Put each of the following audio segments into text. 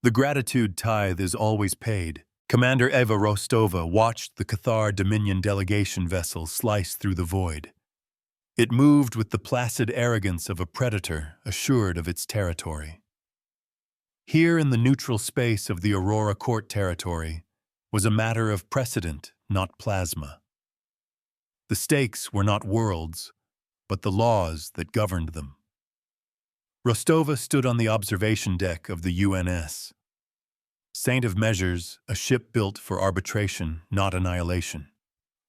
The gratitude tithe is always paid. Commander Eva Rostova watched the Cathar Dominion delegation vessel slice through the void. It moved with the placid arrogance of a predator assured of its territory. Here in the neutral space of the Aurora Court territory was a matter of precedent, not plasma. The stakes were not worlds, but the laws that governed them. Rostova stood on the observation deck of the UNS. Saint of Measures, a ship built for arbitration, not annihilation.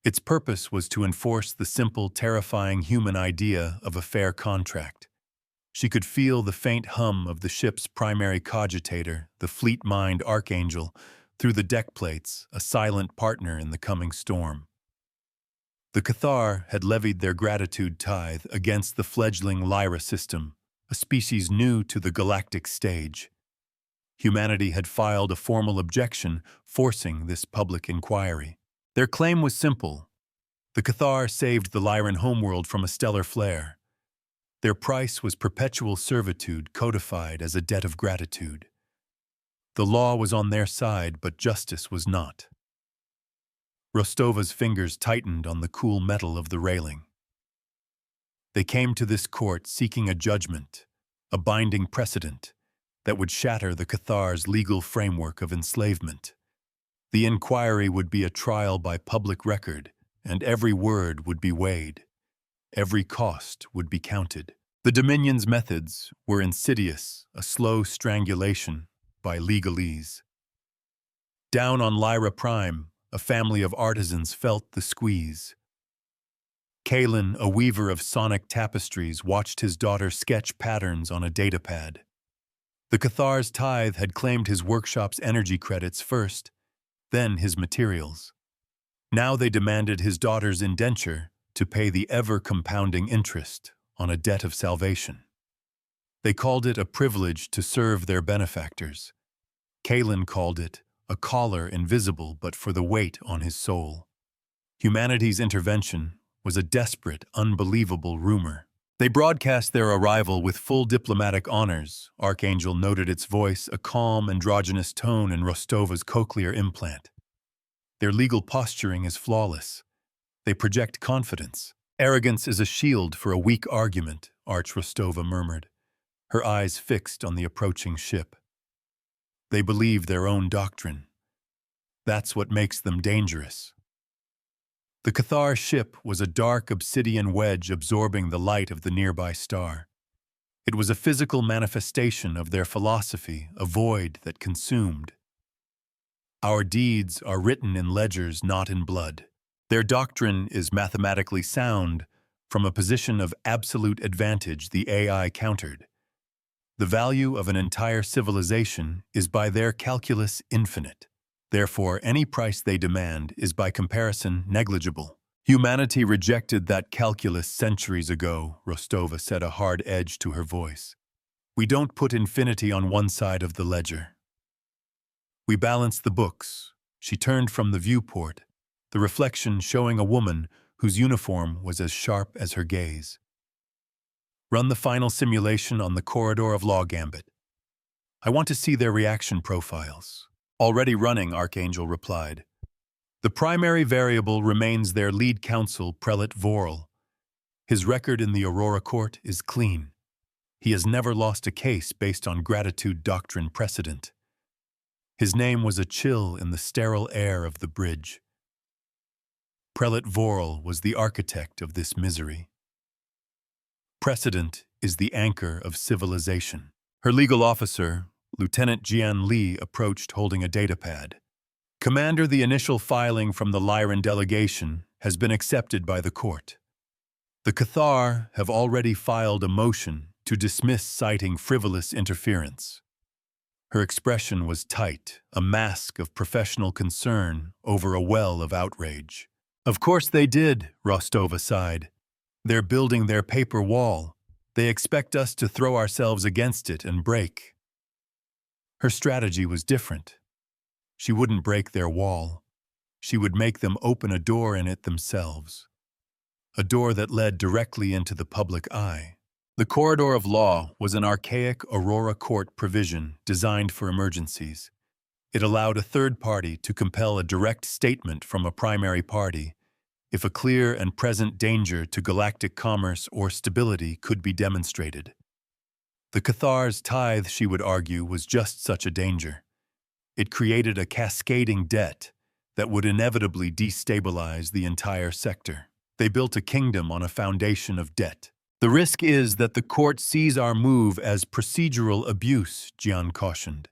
Its purpose was to enforce the simple, terrifying human idea of a fair contract. She could feel the faint hum of the ship's primary cogitator, the fleet-mind Archangel, through the deck plates, a silent partner in the coming storm. The Cathar had levied their gratitude tithe against the fledgling Lyra system, a species new to the galactic stage. Humanity had filed a formal objection forcing this public inquiry. Their claim was simple. The Cathar saved the Lyran homeworld from a stellar flare. Their price was perpetual servitude codified as a debt of gratitude. The law was on their side, but justice was not. Rostova's fingers tightened on the cool metal of the railing. They came to this court seeking a judgment, a binding precedent, that would shatter the Cathar's legal framework of enslavement. The inquiry would be a trial by public record, and every word would be weighed. Every cost would be counted. The Dominion's methods were insidious, a slow strangulation by legalese. Down on Lyra Prime, a family of artisans felt the squeeze. Kalen, a weaver of sonic tapestries, watched his daughter sketch patterns on a datapad. The Cathar's tithe had claimed his workshop's energy credits first, then his materials. Now they demanded his daughter's indenture to pay the ever-compounding interest on a debt of salvation. They called it a privilege to serve their benefactors. Kalen called it a collar invisible but for the weight on his soul. Humanity's intervention was a desperate, unbelievable rumor. They broadcast their arrival with full diplomatic honors. Archangel noted its voice, a calm, androgynous tone in Rostova's cochlear implant. Their legal posturing is flawless. They project confidence. Arrogance is a shield for a weak argument, Arch Rostova murmured, her eyes fixed on the approaching ship. They believe their own doctrine. That's what makes them dangerous. The Cathar ship was a dark obsidian wedge absorbing the light of the nearby star. It was a physical manifestation of their philosophy, a void that consumed. Our deeds are written in ledgers, not in blood. Their doctrine is mathematically sound. From a position of absolute advantage, the AI countered. The value of an entire civilization is by their calculus infinite. Therefore, any price they demand is by comparison negligible. Humanity rejected that calculus centuries ago, Rostova said, a hard edge to her voice. We don't put infinity on one side of the ledger. We balance the books. She turned from the viewport, the reflection showing a woman whose uniform was as sharp as her gaze. Run the final simulation on the corridor of Law Gambit. I want to see their reaction profiles. Already running, Archangel replied. The primary variable remains their lead counsel, Prelate Vorl. His record in the Aurora Court is clean. He has never lost a case based on gratitude doctrine precedent. His name was a chill in the sterile air of the bridge. Prelate Vorl was the architect of this misery. Precedent is the anchor of civilization. Her legal officer, Lieutenant Jian Li, approached holding a datapad. Commander, the initial filing from the Lyran delegation has been accepted by the court. The Cathar have already filed a motion to dismiss citing frivolous interference. Her expression was tight, a mask of professional concern over a well of outrage. Of course they did, Rostova sighed. They're building their paper wall. They expect us to throw ourselves against it and break. Her strategy was different. She wouldn't break their wall. She would make them open a door in it themselves. A door that led directly into the public eye. The corridor of law was an archaic Aurora Court provision designed for emergencies. It allowed a third party to compel a direct statement from a primary party if a clear and present danger to galactic commerce or stability could be demonstrated. The Cathar's tithe, she would argue, was just such a danger. It created a cascading debt that would inevitably destabilize the entire sector. They built a kingdom on a foundation of debt. The risk is that the court sees our move as procedural abuse, Jian cautioned.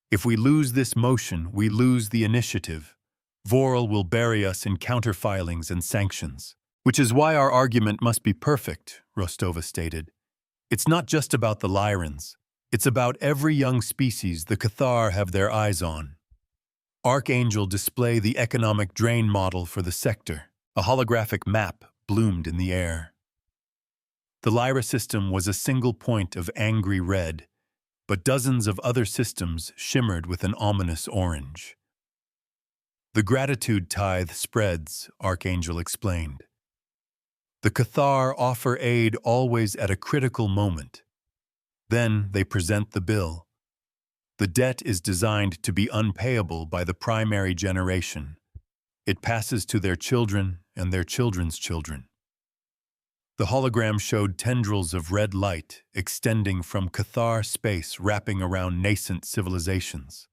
If we lose this motion, we lose the initiative. Voral will bury us in counterfilings and sanctions. Which is why our argument must be perfect, Rostova stated. It's not just about the Lyrans. It's about every young species the Cathar have their eyes on. Archangel display the economic drain model for the sector. A holographic map bloomed in the air. The Lyra system was a single point of angry red, but dozens of other systems shimmered with an ominous orange. The gratitude tithe spreads, Archangel explained. The Cathar offer aid always at a critical moment. Then they present the bill. The debt is designed to be unpayable by the primary generation. It passes to their children and their children's children. The hologram showed tendrils of red light extending from Cathar space wrapping around nascent civilizations.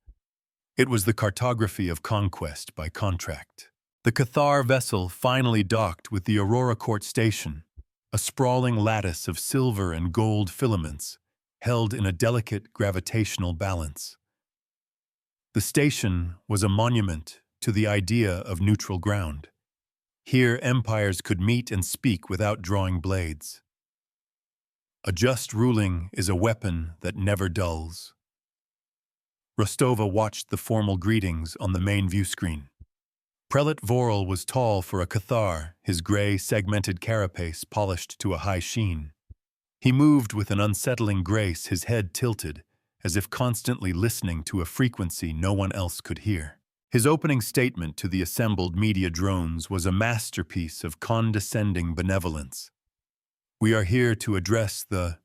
It was the cartography of conquest by contract. The Cathar vessel finally docked with the Aurora Court Station, a sprawling lattice of silver and gold filaments held in a delicate gravitational balance. The station was a monument to the idea of neutral ground. Here empires could meet and speak without drawing blades. A just ruling is a weapon that never dulls. Rostova watched the formal greetings on the main view screen. Prelate Voral was tall for a Cathar, his gray, segmented carapace polished to a high sheen. He moved with an unsettling grace, his head tilted, as if constantly listening to a frequency no one else could hear. His opening statement to the assembled media drones was a masterpiece of condescending benevolence. We are here to address the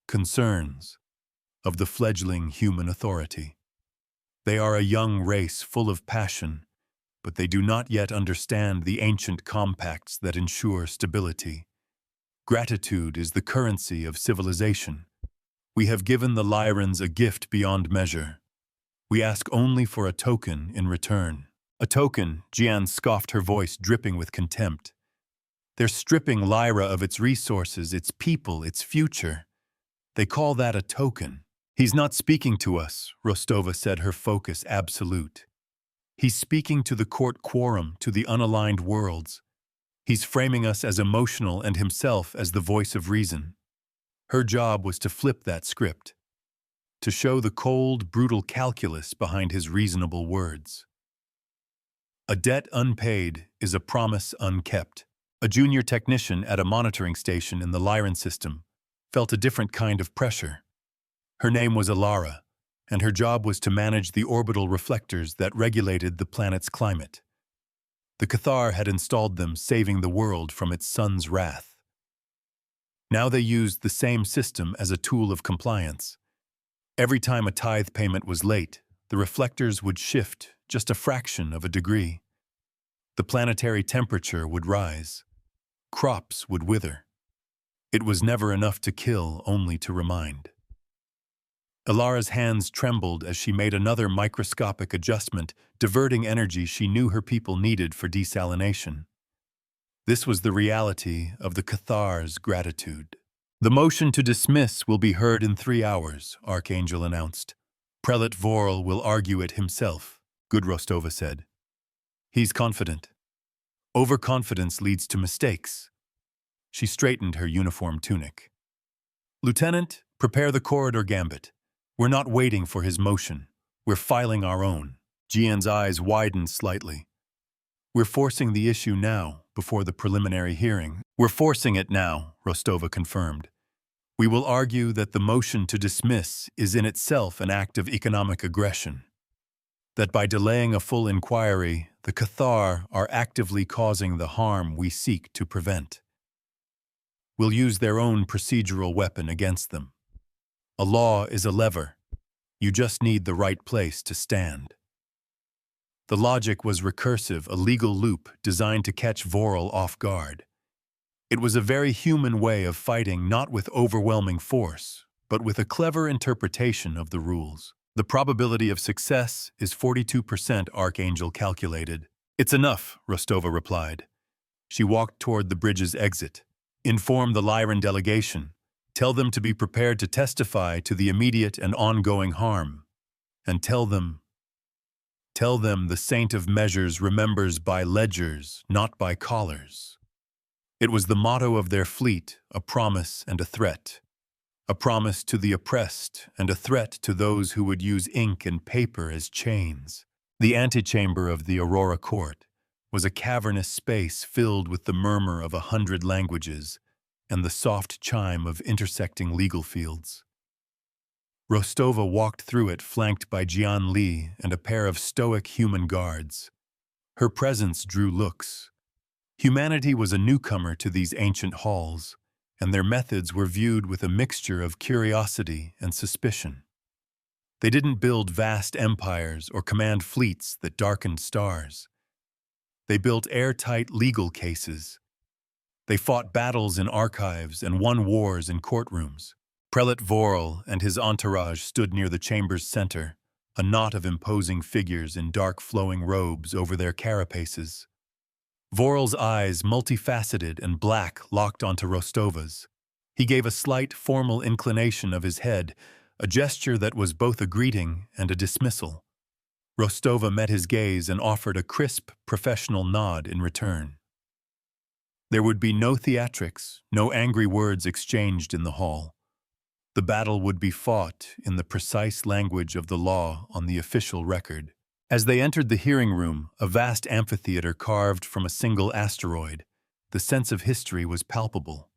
concerns of the fledgling human authority. They are a young race full of passion, but they do not yet understand the ancient compacts that ensure stability. Gratitude is the currency of civilization. We have given the Lyrans a gift beyond measure. We ask only for a token in return. A token, Jian scoffed, her voice dripping with contempt. They're stripping Lyra of its resources, its people, its future. They call that a token. He's not speaking to us, Rostova said, her focus absolute. He's speaking to the court quorum, to the unaligned worlds. He's framing us as emotional and himself as the voice of reason. Her job was to flip that script, to show the cold, brutal calculus behind his reasonable words. A debt unpaid is a promise unkept. A junior technician at a monitoring station in the Lyran system felt a different kind of pressure. Her name was Alara, and her job was to manage the orbital reflectors that regulated the planet's climate. The Cathar had installed them, saving the world from its sun's wrath. Now they used the same system as a tool of compliance. Every time a tithe payment was late, the reflectors would shift just a fraction of a degree. The planetary temperature would rise. Crops would wither. It was never enough to kill, only to remind. Alara's hands trembled as she made another microscopic adjustment, diverting energy she knew her people needed for desalination. This was the reality of the Cathar's gratitude. The motion to dismiss will be heard in 3 hours, Archangel announced. Prelate Voral will argue it himself, Good Rostova said. He's confident. Overconfidence leads to mistakes. She straightened her uniform tunic. Lieutenant, prepare the corridor gambit. We're not waiting for his motion. We're filing our own. Jian's eyes widened slightly. We're forcing the issue now, before the preliminary hearing. We're forcing it now, Rostova confirmed. We will argue that the motion to dismiss is in itself an act of economic aggression. That by delaying a full inquiry, the Cathar are actively causing the harm we seek to prevent. will use their own procedural weapon against them. A law is a lever. You just need the right place to stand. The logic was recursive, a legal loop designed to catch Vorel off guard. It was a very human way of fighting, not with overwhelming force, but with a clever interpretation of the rules. The probability of success is 42%, Archangel calculated. It's enough, Rostova replied. She walked toward the bridge's exit. Inform the Lyran delegation. Tell them to be prepared to testify to the immediate and ongoing harm. And tell them the Saint of Measures remembers by ledgers, not by collars. It was the motto of their fleet, a promise and a threat. A promise to the oppressed and a threat to those who would use ink and paper as chains. The antechamber of the Aurora Court was a cavernous space filled with the murmur of 100 languages and the soft chime of intersecting legal fields. Rostova walked through it flanked by Jian Li and a pair of stoic human guards. Her presence drew looks. Humanity was a newcomer to these ancient halls, and their methods were viewed with a mixture of curiosity and suspicion. They didn't build vast empires or command fleets that darkened stars. They built airtight legal cases. They fought battles in archives and won wars in courtrooms. Prelate Vorel and his entourage stood near the chamber's center, a knot of imposing figures in dark flowing robes over their carapaces. Vorel's eyes, multifaceted and black, locked onto Rostova's. He gave a slight, formal inclination of his head, a gesture that was both a greeting and a dismissal. Rostova met his gaze and offered a crisp, professional nod in return. There would be no theatrics, no angry words exchanged in the hall. The battle would be fought in the precise language of the law on the official record. As they entered the hearing room, a vast amphitheater carved from a single asteroid, the sense of history was palpable.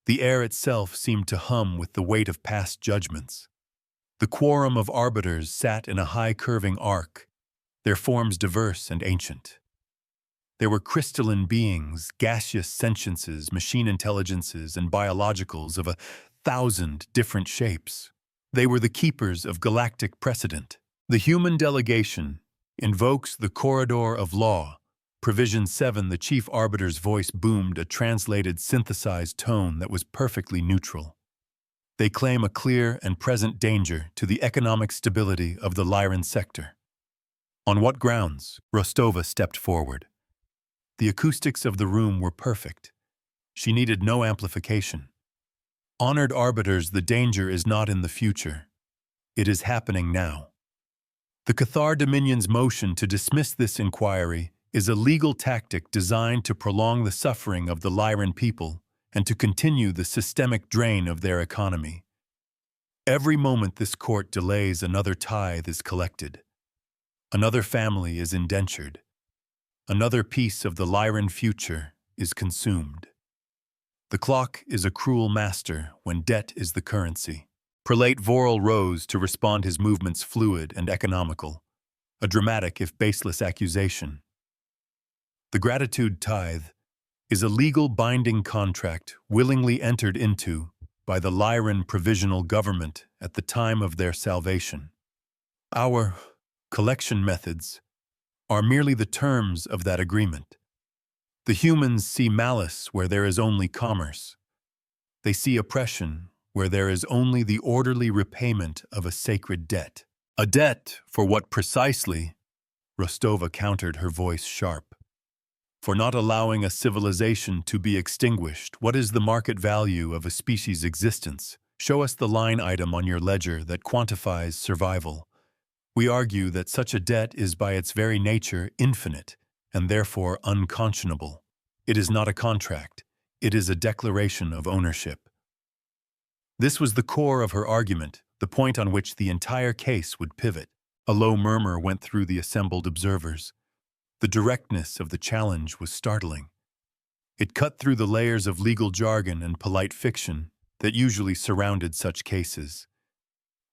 The air itself seemed to hum with the weight of past judgments. The quorum of arbiters sat in a high curving arc, their forms diverse and ancient. There were crystalline beings, gaseous sentiences, machine intelligences, and biologicals of 1,000 different shapes. They were the keepers of galactic precedent. The human delegation invokes the corridor of law. Provision 7, the chief arbiter's voice boomed, a translated, synthesized tone that was perfectly neutral. They claim a clear and present danger to the economic stability of the Lyran sector. On what grounds? Rostova stepped forward. The acoustics of the room were perfect. She needed no amplification. Honored arbiters, the danger is not in the future. It is happening now. The Cathar Dominion's motion to dismiss this inquiry is a legal tactic designed to prolong the suffering of the Lyran people and to continue the systemic drain of their economy. Every moment this court delays, another tithe is collected. Another family is indentured. Another piece of the Lyran future is consumed. The clock is a cruel master when debt is the currency. Prelate Vorel rose to respond, his movements fluid and economical, a dramatic if baseless accusation. The gratitude tithe is a legal binding contract willingly entered into by the Lyran provisional government at the time of their salvation. Our collection methods are merely the terms of that agreement. The humans see malice where there is only commerce. They see oppression where there is only the orderly repayment of a sacred debt. A debt for what precisely? Rostova countered, her voice sharp. For not allowing a civilization to be extinguished. What is the market value of a species' existence? Show us the line item on your ledger that quantifies survival. We argue that such a debt is by its very nature infinite and therefore unconscionable. It is not a contract. It is a declaration of ownership. This was the core of her argument, the point on which the entire case would pivot. A low murmur went through the assembled observers. The directness of the challenge was startling. It cut through the layers of legal jargon and polite fiction that usually surrounded such cases.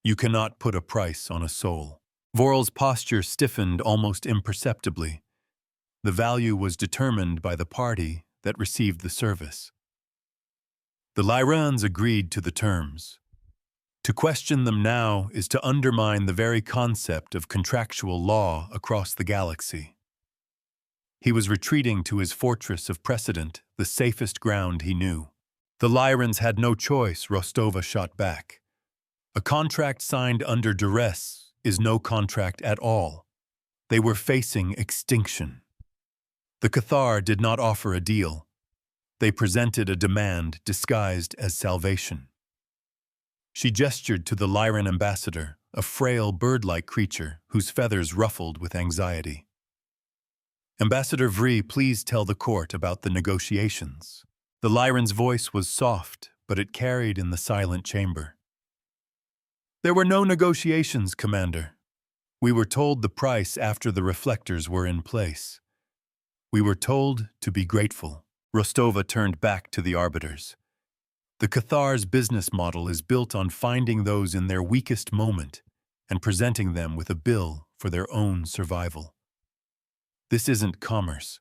You cannot put a price on a soul. Vorel's posture stiffened almost imperceptibly. The value was determined by the party that received the service. The Lyrans agreed to the terms. To question them now is to undermine the very concept of contractual law across the galaxy. He was retreating to his fortress of precedent, the safest ground he knew. The Lyrans had no choice, Rostova shot back. A contract signed under duress is no contract at all. They were facing extinction. The Cathar did not offer a deal. They presented a demand disguised as salvation. She gestured to the Lyran ambassador, a frail bird-like creature whose feathers ruffled with anxiety. Ambassador Vri, please tell the court about the negotiations. The Lyran's voice was soft, but it carried in the silent chamber. There were no negotiations, Commander. We were told the price after the reflectors were in place. We were told to be grateful. Rostova turned back to the arbiters. The Cathar's business model is built on finding those in their weakest moment and presenting them with a bill for their own survival. This isn't commerce.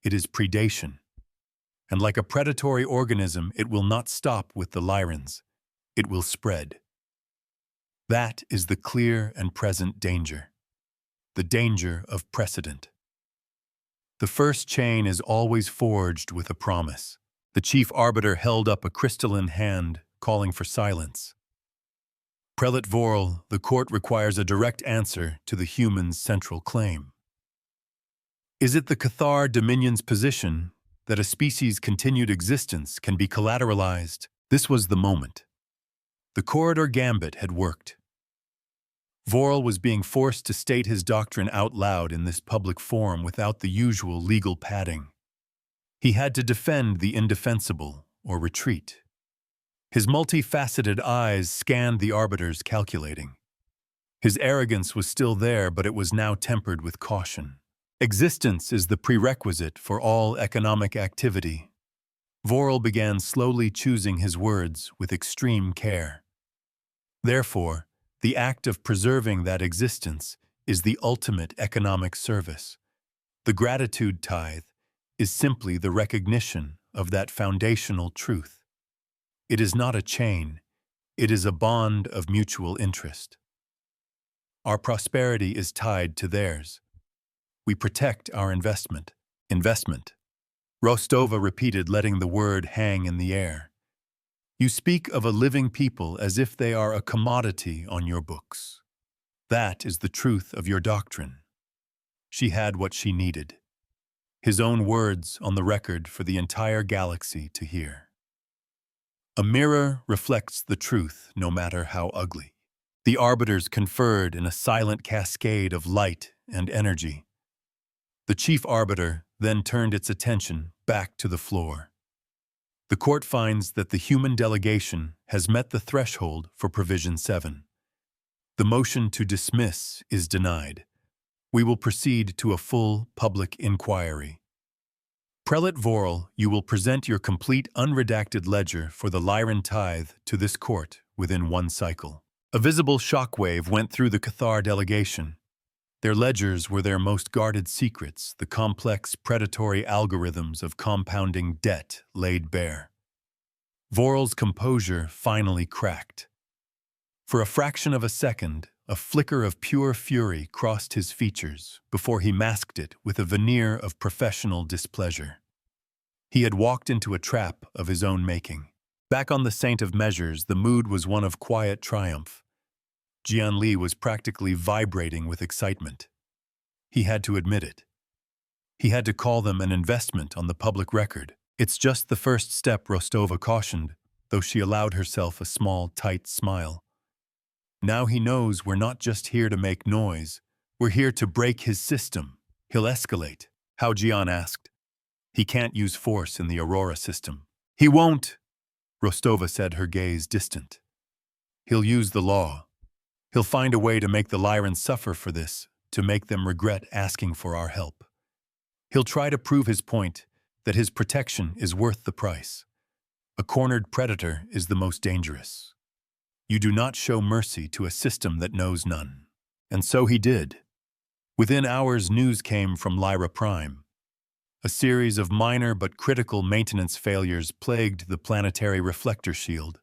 It is predation. And like a predatory organism, it will not stop with the Lyrans. It will spread. That is the clear and present danger. The danger of precedent. The first chain is always forged with a promise. The chief arbiter held up a crystalline hand, calling for silence. Prelate Vorl, the court requires a direct answer to the human's central claim. Is it the Cathar Dominion's position that a species' continued existence can be collateralized? This was the moment. The corridor gambit had worked. Vorl was being forced to state his doctrine out loud in this public forum without the usual legal padding. He had to defend the indefensible or retreat. His multifaceted eyes scanned the arbiters, calculating. His arrogance was still there, but it was now tempered with caution. Existence is the prerequisite for all economic activity. Vorl began slowly choosing his words with extreme care. Therefore, the act of preserving that existence is the ultimate economic service. The gratitude tithe is simply the recognition of that foundational truth. It is not a chain, it is a bond of mutual interest. Our prosperity is tied to theirs. We protect our investment. Investment. Rostova repeated, letting the word hang in the air. You speak of a living people as if they are a commodity on your books. That is the truth of your doctrine. She had what she needed. His own words on the record for the entire galaxy to hear. A mirror reflects the truth, no matter how ugly. The arbiters conferred in a silent cascade of light and energy. The chief arbiter then turned its attention back to the floor. The court finds that the human delegation has met the threshold for Provision 7. The motion to dismiss is denied. We will proceed to a full public inquiry. Prelate Vorl, you will present your complete unredacted ledger for the Lyran tithe to this court within one cycle. A visible shockwave went through the Cathar delegation. Their ledgers were their most guarded secrets, the complex predatory algorithms of compounding debt laid bare. Vorl's composure finally cracked. For a fraction of a second, a flicker of pure fury crossed his features before he masked it with a veneer of professional displeasure. He had walked into a trap of his own making. Back on the Saint of Measures, the mood was one of quiet triumph. Jianli was practically vibrating with excitement. He had to admit it. He had to call them an investment on the public record. It's just the first step, Rostova cautioned, though she allowed herself a small, tight smile. Now he knows we're not just here to make noise. We're here to break his system. He'll escalate. Hao Jian asked. He can't use force in the Aurora system. He won't, Rostova said, her gaze distant. He'll use the law. He'll find a way to make the Lyrans suffer for this, to make them regret asking for our help. He'll try to prove his point, that his protection is worth the price. A cornered predator is the most dangerous. You do not show mercy to a system that knows none. And so he did. Within hours, news came from Lyra Prime. A series of minor but critical maintenance failures plagued the planetary reflector shield.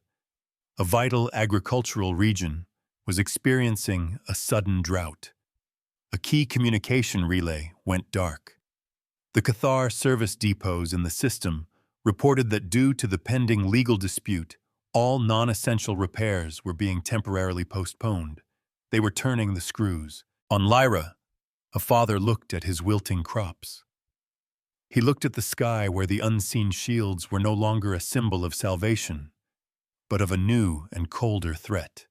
A vital agricultural region was experiencing a sudden drought. A key communication relay went dark. The Cathar service depots in the system reported that due to the pending legal dispute, all non-essential repairs were being temporarily postponed. They were turning the screws. On Lyra, a father looked at his wilting crops. He looked at the sky where the unseen shields were no longer a symbol of salvation, but of a new and colder threat.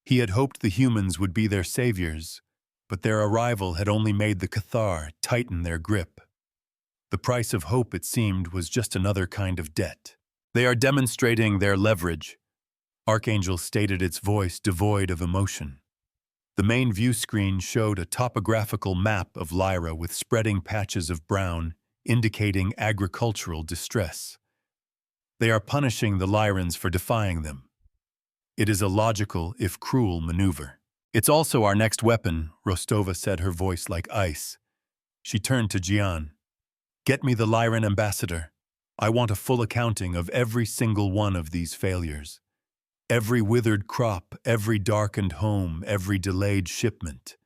He had hoped the humans would be their saviors, but their arrival had only made the Cathar tighten their grip. The price of hope, it seemed, was just another kind of debt. They are demonstrating their leverage, Archangel stated, its voice devoid of emotion. The main view screen showed a topographical map of Lyra with spreading patches of brown, indicating agricultural distress. They are punishing the Lyrans for defying them. It is a logical, if cruel, maneuver. It's also our next weapon, Rostova said, her voice like ice. She turned to Jian. Get me the Lyran ambassador. I want a full accounting of every single one of these failures. Every withered crop, every darkened home, every delayed shipment.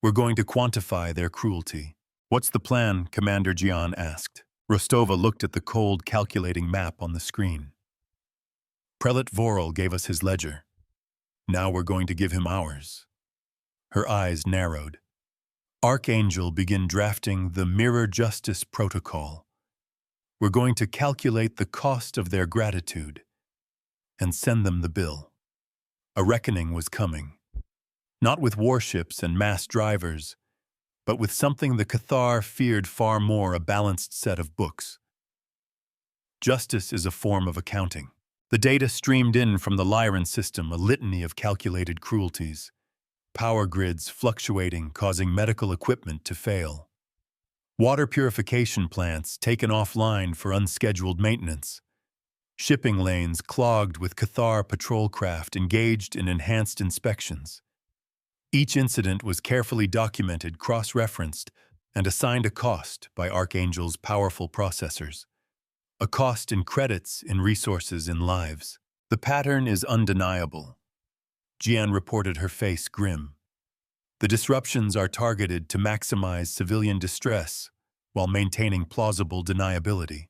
We're going to quantify their cruelty. What's the plan? Commander Jian asked. Rostova looked at the cold, calculating map on the screen. Prelate Vorel gave us his ledger. Now we're going to give him ours. Her eyes narrowed. Archangel began drafting the Mirror Justice Protocol. We're going to calculate the cost of their gratitude and send them the bill. A reckoning was coming. Not with warships and mass drivers, but with something the Cathar feared far more: a balanced set of books. Justice is a form of accounting. The data streamed in from the Lyran system, a litany of calculated cruelties. Power grids fluctuating, causing medical equipment to fail. Water purification plants taken offline for unscheduled maintenance. Shipping lanes clogged with Cathar patrol craft engaged in enhanced inspections. Each incident was carefully documented, cross-referenced, and assigned a cost by Archangel's powerful processors. A cost in credits, in resources, in lives. The pattern is undeniable. Jian reported, her face grim. The disruptions are targeted to maximize civilian distress while maintaining plausible deniability.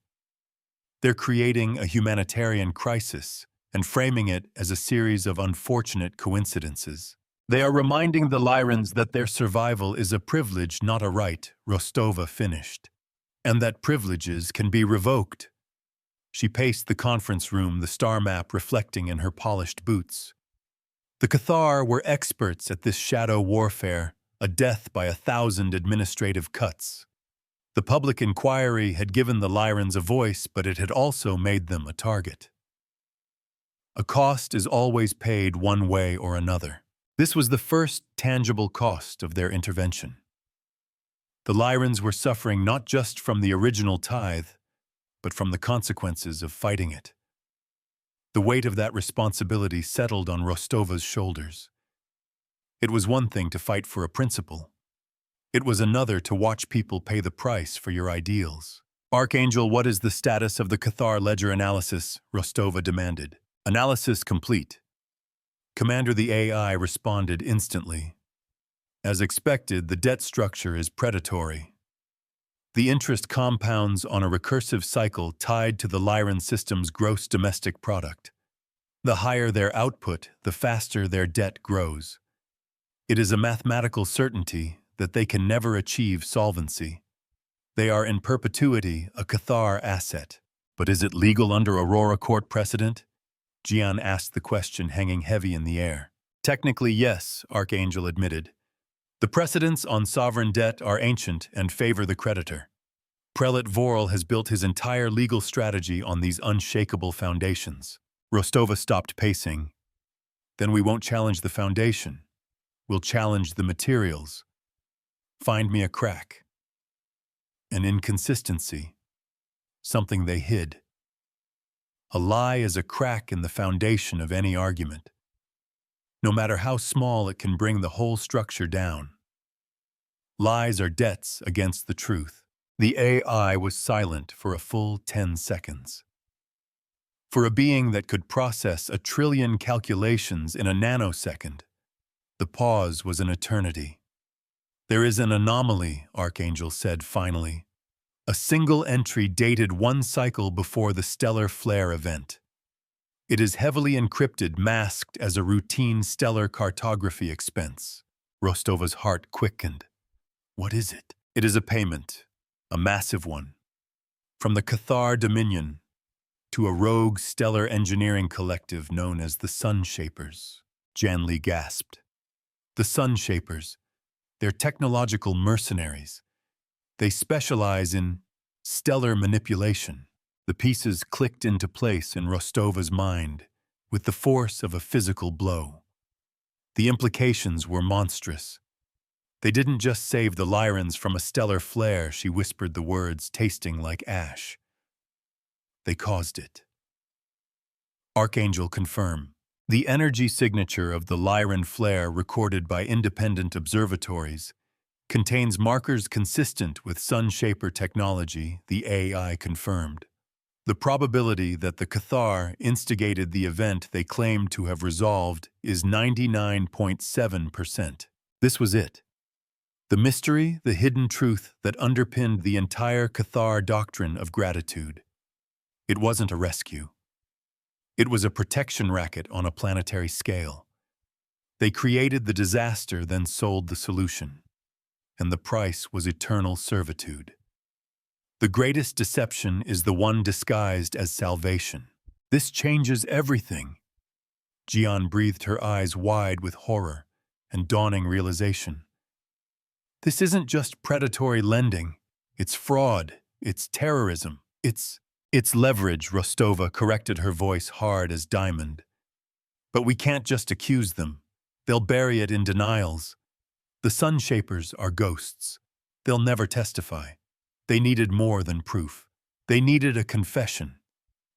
They're creating a humanitarian crisis and framing it as a series of unfortunate coincidences. They are reminding the Lyrans that their survival is a privilege, not a right, Rostova finished, and that privileges can be revoked. She paced the conference room, the star map reflecting in her polished boots. The Cathar were experts at this shadow warfare, a death by 1,000 administrative cuts. The public inquiry had given the Lyrans a voice, but it had also made them a target. A cost is always paid one way or another. This was the first tangible cost of their intervention. The Lyrans were suffering not just from the original tithe, but from the consequences of fighting it. The weight of that responsibility settled on Rostova's shoulders. It was one thing to fight for a principle. It was another to watch people pay the price for your ideals. Archangel, what is the status of the Cathar ledger analysis? Rostova demanded. Analysis complete. Commander, the AI responded instantly. As expected, the debt structure is predatory. The interest compounds on a recursive cycle tied to the Lyran system's gross domestic product. The higher their output, the faster their debt grows. It is a mathematical certainty that they can never achieve solvency. They are in perpetuity a Cathar asset. But is it legal under Aurora court precedent? Jian asked the question, hanging heavy in the air. Technically, yes, Archangel admitted. The precedents on sovereign debt are ancient and favor the creditor. Prelate Vorel has built his entire legal strategy on these unshakable foundations. Rostova stopped pacing. Then we won't challenge the foundation. We'll challenge the materials. Find me a crack. An inconsistency. Something they hid. A lie is a crack in the foundation of any argument. No matter how small, it can bring the whole structure down. Lies are debts against the truth. The AI was silent for a full 10 seconds. For a being that could process 1,000,000,000,000 calculations in a nanosecond, the pause was an eternity. "There is an anomaly," Archangel said finally. "A single entry dated 1 cycle before the stellar flare event. It is heavily encrypted, masked as a routine stellar cartography expense." Rostova's heart quickened. "What is it?" "It is a payment, a massive one. From the Cathar Dominion to a rogue stellar engineering collective known as the Sun Shapers," Janley gasped. "The Sun Shapers. They're technological mercenaries. They specialize in stellar manipulation." The pieces clicked into place in Rostova's mind with the force of a physical blow. The implications were monstrous. They didn't just save the Lyrans from a stellar flare, she whispered the words, tasting like ash. They caused it. Archangel confirm. The energy signature of the Lyran flare recorded by independent observatories contains markers consistent with Sun Shaper technology, the AI confirmed. The probability that the Cathar instigated the event they claimed to have resolved is 99.7%. This was it. The mystery, the hidden truth that underpinned the entire Cathar doctrine of gratitude. It wasn't a rescue. It was a protection racket on a planetary scale. They created the disaster, then sold the solution. And the price was eternal servitude. The greatest deception is the one disguised as salvation. This changes everything. Jian breathed, her eyes wide with horror and dawning realization. This isn't just predatory lending. It's fraud. It's terrorism. It's leverage, Rostova corrected, her voice hard as diamond. But we can't just accuse them. They'll bury it in denials. The Sun Shapers are ghosts. They'll never testify. They needed more than proof. They needed a confession.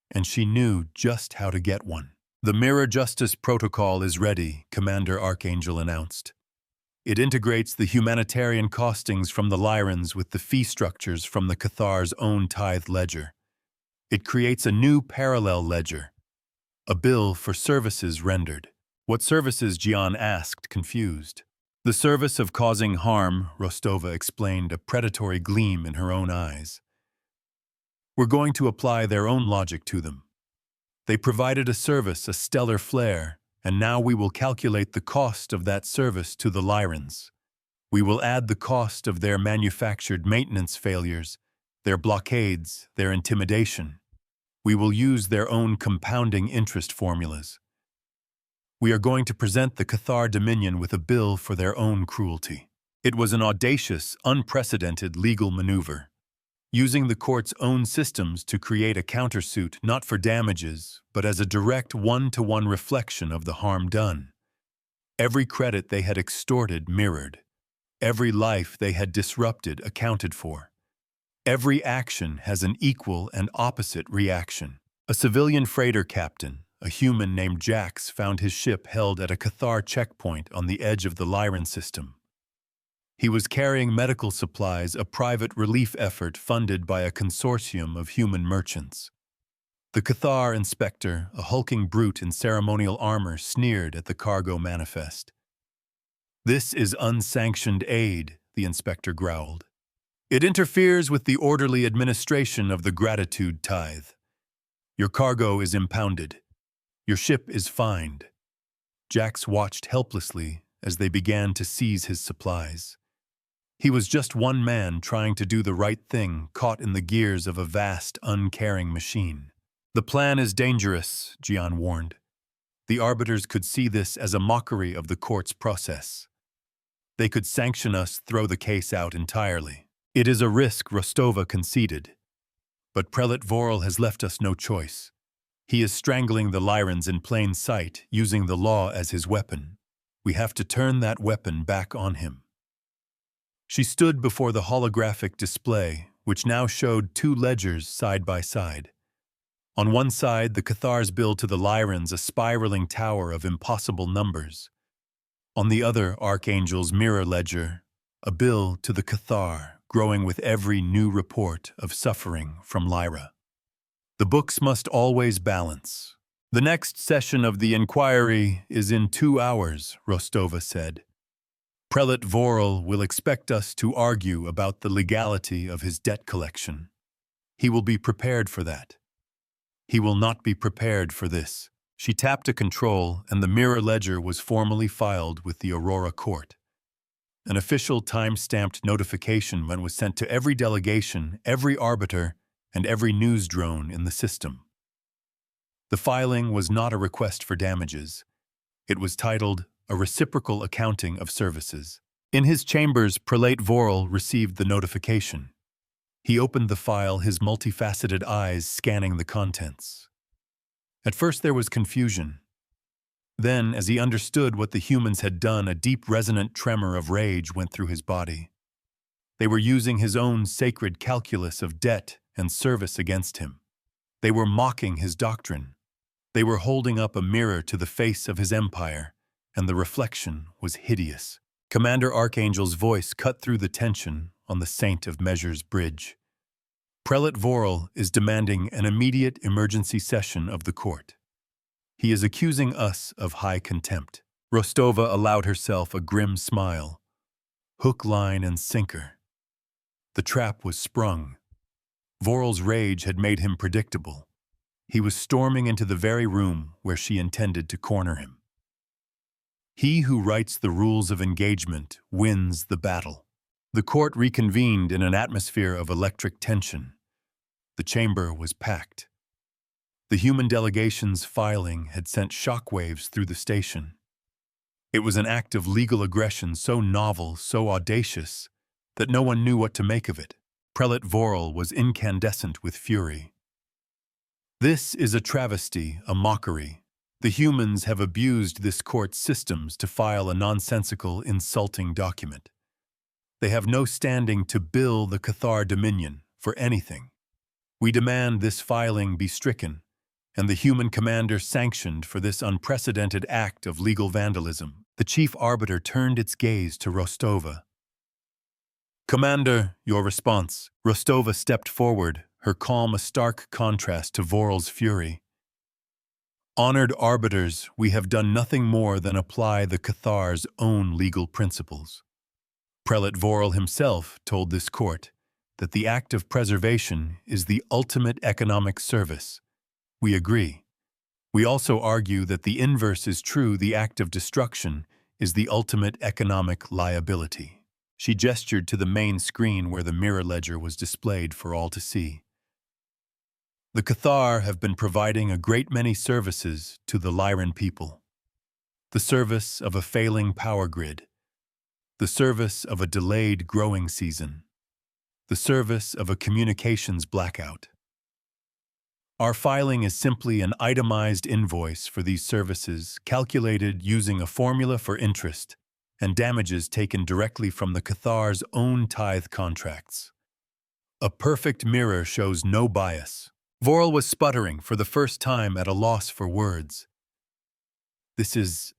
And she knew just how to get one. "The Mirror Justice Protocol is ready," Commander Archangel announced. "It integrates the humanitarian costings from the Lyrans with the fee structures from the Cathar's own tithe ledger. It creates a new parallel ledger, a bill for services rendered." "What services?" Jian asked, confused. "The service of causing harm," Rostova explained, a predatory gleam in her own eyes. "We're going to apply their own logic to them. They provided a service, a stellar flare, and now we will calculate the cost of that service to the Lyrans. We will add the cost of their manufactured maintenance failures, their blockades, their intimidation. We will use their own compounding interest formulas. We are going to present the Cathar Dominion with a bill for their own cruelty." It was an audacious, unprecedented legal maneuver, using the court's own systems to create a countersuit not for damages, but as a direct one-to-one reflection of the harm done. Every credit they had extorted mirrored. Every life they had disrupted accounted for. Every action has an equal and opposite reaction. A civilian freighter captain, a human named Jax, found his ship held at a Cathar checkpoint on the edge of the Lyran system. He was carrying medical supplies, a private relief effort funded by a consortium of human merchants. The Cathar inspector, a hulking brute in ceremonial armor, sneered at the cargo manifest. "This is unsanctioned aid," the inspector growled. "It interferes with the orderly administration of the gratitude tithe. Your cargo is impounded. Your ship is fined." Jax watched helplessly as they began to seize his supplies. He was just one man trying to do the right thing, caught in the gears of a vast, uncaring machine. "The plan is dangerous," Jian warned. The arbiters could see this as a mockery of the court's process. They could sanction us, throw the case out entirely. "It is a risk," Rostova conceded. "But Prelate Vorel has left us no choice. He is strangling the Lyrans in plain sight, using the law as his weapon. We have to turn that weapon back on him." She stood before the holographic display, which now showed two ledgers side by side. On one side, the Cathar's bill to the Lyrans, a spiraling tower of impossible numbers. On the other, Archangel's mirror ledger, a bill to the Cathar, growing with every new report of suffering from Lyra. The books must always balance. The next session of the inquiry is in 2 hours, Rostova said. Prelate Vorel will expect us to argue about the legality of his debt collection. He will be prepared for that. He will not be prepared for this. She tapped a control, and the mirror ledger was formally filed with the Aurora Court. An official time-stamped notification was sent to every delegation, every arbiter, and every news drone in the system. The filing was not a request for damages. It was titled, A Reciprocal Accounting of Services. In his chambers, Prelate Vorel received the notification. He opened the file, his multifaceted eyes scanning the contents. At first there was confusion. Then, as he understood what the humans had done, a deep resonant tremor of rage went through his body. They were using his own sacred calculus of debt and service against him. They were mocking his doctrine. They were holding up a mirror to the face of his empire, and the reflection was hideous. Commander Archangel's voice cut through the tension on the Saint of Measures bridge. Prelate Vorel is demanding an immediate emergency session of the court. He is accusing us of high contempt. Rostova allowed herself a grim smile. Hook, line, and sinker. The trap was sprung. Vorel's rage had made him predictable. He was storming into the very room where she intended to corner him. He who writes the rules of engagement wins the battle. The court reconvened in an atmosphere of electric tension. The chamber was packed. The human delegation's filing had sent shockwaves through the station. It was an act of legal aggression so novel, so audacious, that no one knew what to make of it. Prelate Vorel was incandescent with fury. This is a travesty, a mockery. The humans have abused this court's systems to file a nonsensical, insulting document. They have no standing to bill the Cathar Dominion for anything. We demand this filing be stricken, and the human commander sanctioned for this unprecedented act of legal vandalism. The chief arbiter turned its gaze to Rostova. Commander, your response. Rostova stepped forward, her calm a stark contrast to Vorel's fury. Honored arbiters, we have done nothing more than apply the Cathar's own legal principles. Prelate Vorel himself told this court that the act of preservation is the ultimate economic service. We agree. We also argue that the inverse is true, the act of destruction is the ultimate economic liability. She gestured to the main screen where the mirror ledger was displayed for all to see. The Cathar have been providing a great many services to the Lyran people. The service of a failing power grid, the service of a delayed growing season, the service of a communications blackout. Our filing is simply an itemized invoice for these services calculated using a formula for interest and damages taken directly from the Cathar's own tithe contracts. A perfect mirror shows no bias. Vorel was sputtering for the first time at a loss for words. This is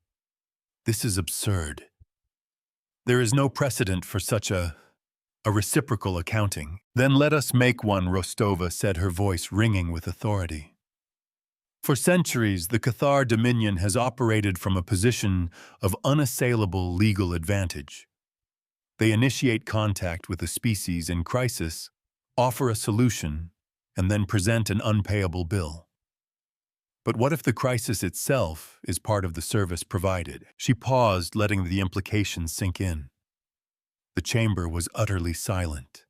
absurd. There is no precedent for such a reciprocal accounting. Then let us make one, Rostova said, her voice ringing with authority. For centuries, the Cathar Dominion has operated from a position of unassailable legal advantage. They initiate contact with a species in crisis, offer a solution, and then present an unpayable bill. But what if the crisis itself is part of the service provided? She paused, letting the implications sink in. The chamber was utterly silent.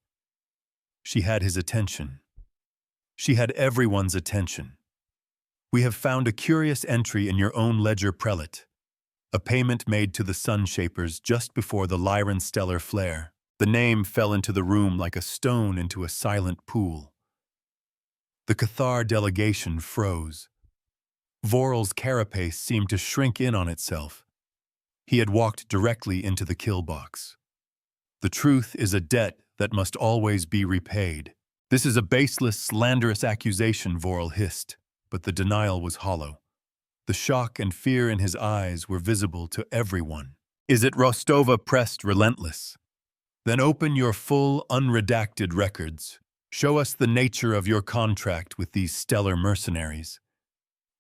She had his attention. She had everyone's attention. We have found a curious entry in your own ledger, Prelate. A payment made to the Sun Shapers just before the Lyran stellar flare. The name fell into the room like a stone into a silent pool. The Cathar delegation froze. Vorel's carapace seemed to shrink in on itself. He had walked directly into the kill box. The truth is a debt that must always be repaid. This is a baseless, slanderous accusation, Vorel hissed, but the denial was hollow. The shock and fear in his eyes were visible to everyone. Is it? Rostova pressed, relentless. Then open your full, unredacted records. Show us the nature of your contract with these stellar mercenaries.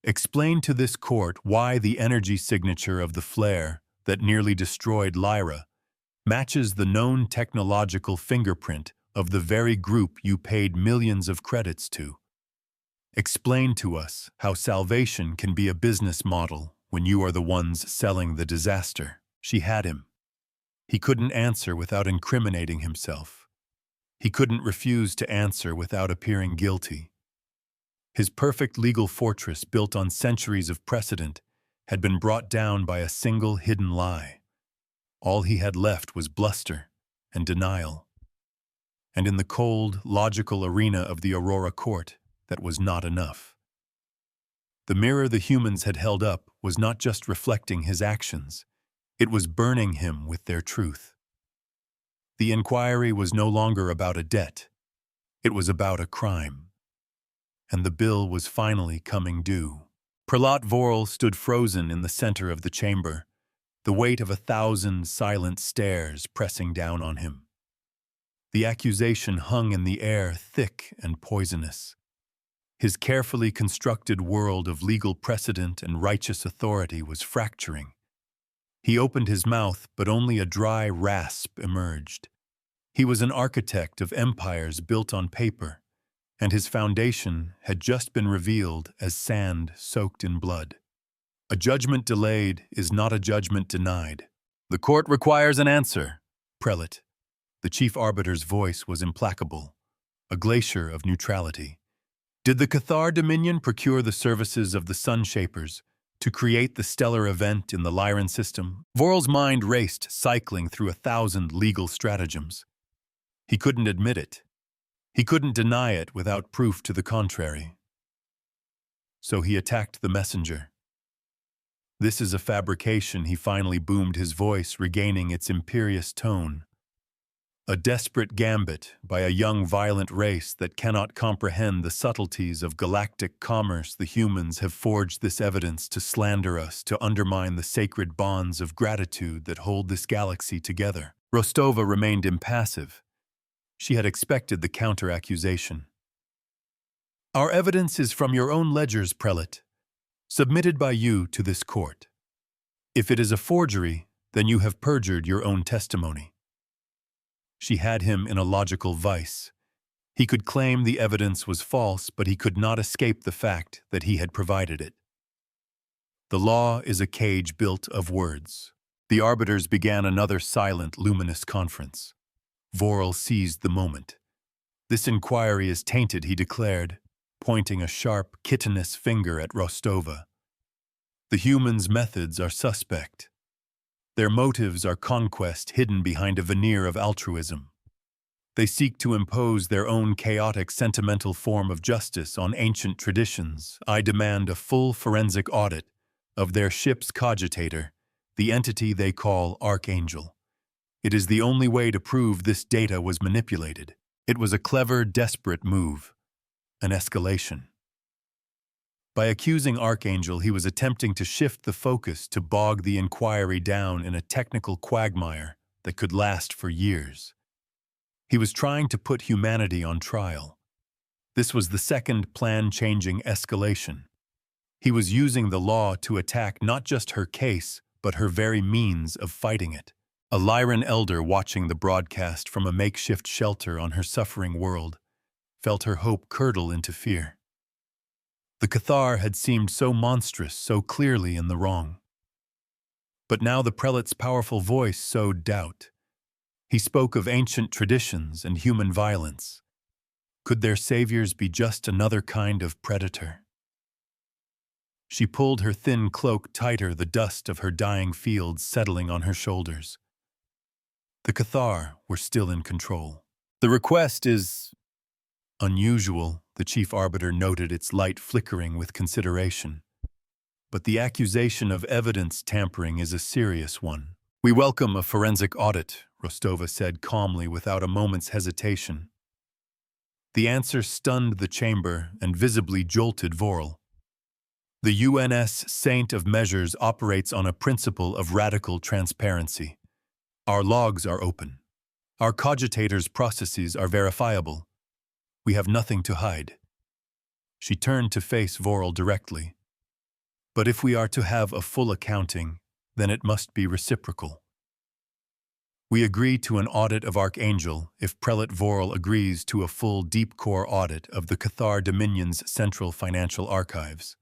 Explain to this court why the energy signature of the flare that nearly destroyed Lyra matches the known technological fingerprint of the very group you paid millions of credits to. Explain to us how salvation can be a business model when you are the ones selling the disaster. She had him. He couldn't answer without incriminating himself. He couldn't refuse to answer without appearing guilty. His perfect legal fortress, built on centuries of precedent, had been brought down by a single hidden lie. All he had left was bluster and denial. And in the cold, logical arena of the Aurora court, that was not enough. The mirror the humans had held up was not just reflecting his actions, it was burning him with their truth. The inquiry was no longer about a debt, it was about a crime. And the bill was finally coming due. Prelat Vorel stood frozen in the center of the chamber, the weight of 1,000 silent stares pressing down on him. The accusation hung in the air, thick and poisonous. His carefully constructed world of legal precedent and righteous authority was fracturing. He opened his mouth, but only a dry rasp emerged. He was an architect of empires built on paper, and his foundation had just been revealed as sand soaked in blood. A judgment delayed is not a judgment denied. The court requires an answer, prelate. The chief arbiter's voice was implacable, a glacier of neutrality. Did the Cathar Dominion procure the services of the Sun Shapers to create the stellar event in the Lyran system? Vorel's mind raced, cycling through 1,000 legal stratagems. He couldn't admit it. He couldn't deny it without proof to the contrary. So he attacked the messenger. This is a fabrication, he finally boomed, his voice regaining its imperious tone. A desperate gambit by a young violent race that cannot comprehend the subtleties of galactic commerce. The humans have forged this evidence to slander us, to undermine the sacred bonds of gratitude that hold this galaxy together. Rostova remained impassive. She had expected the counter-accusation. Our evidence is from your own ledgers, prelate, submitted by you to this court. If it is a forgery, then you have perjured your own testimony. She had him in a logical vice. He could claim the evidence was false, but he could not escape the fact that he had provided it. The law is a cage built of words. The arbiters began another silent, luminous conference. Vorel seized the moment. This inquiry is tainted, he declared, pointing a sharp, kittenous finger at Rostova. The humans' methods are suspect. Their motives are conquest hidden behind a veneer of altruism. They seek to impose their own chaotic, sentimental form of justice on ancient traditions. I demand a full forensic audit of their ship's cogitator, the entity they call Archangel. It is the only way to prove this data was manipulated. It was a clever, desperate move, an escalation. By accusing Archangel, he was attempting to shift the focus to bog the inquiry down in a technical quagmire that could last for years. He was trying to put humanity on trial. This was the second plan-changing escalation. He was using the law to attack not just her case, but her very means of fighting it. A Lyran elder watching the broadcast from a makeshift shelter on her suffering world felt her hope curdle into fear. The Cathar had seemed so monstrous, so clearly in the wrong. But now the prelate's powerful voice sowed doubt. He spoke of ancient traditions and human violence. Could their saviors be just another kind of predator? She pulled her thin cloak tighter, the dust of her dying fields settling on her shoulders. The Cathar were still in control. The request is unusual, the chief arbiter noted, its light flickering with consideration. But the accusation of evidence tampering is a serious one. We welcome a forensic audit, Rostova said calmly without a moment's hesitation. The answer stunned the chamber and visibly jolted Vorel. The UNS Saint of Measures operates on a principle of radical transparency. Our logs are open. Our cogitator's processes are verifiable. We have nothing to hide. She turned to face Vorel directly. But if we are to have a full accounting, then it must be reciprocal. We agree to an audit of Archangel if Prelate Vorel agrees to a full deep core audit of the Cathar Dominion's central financial archives.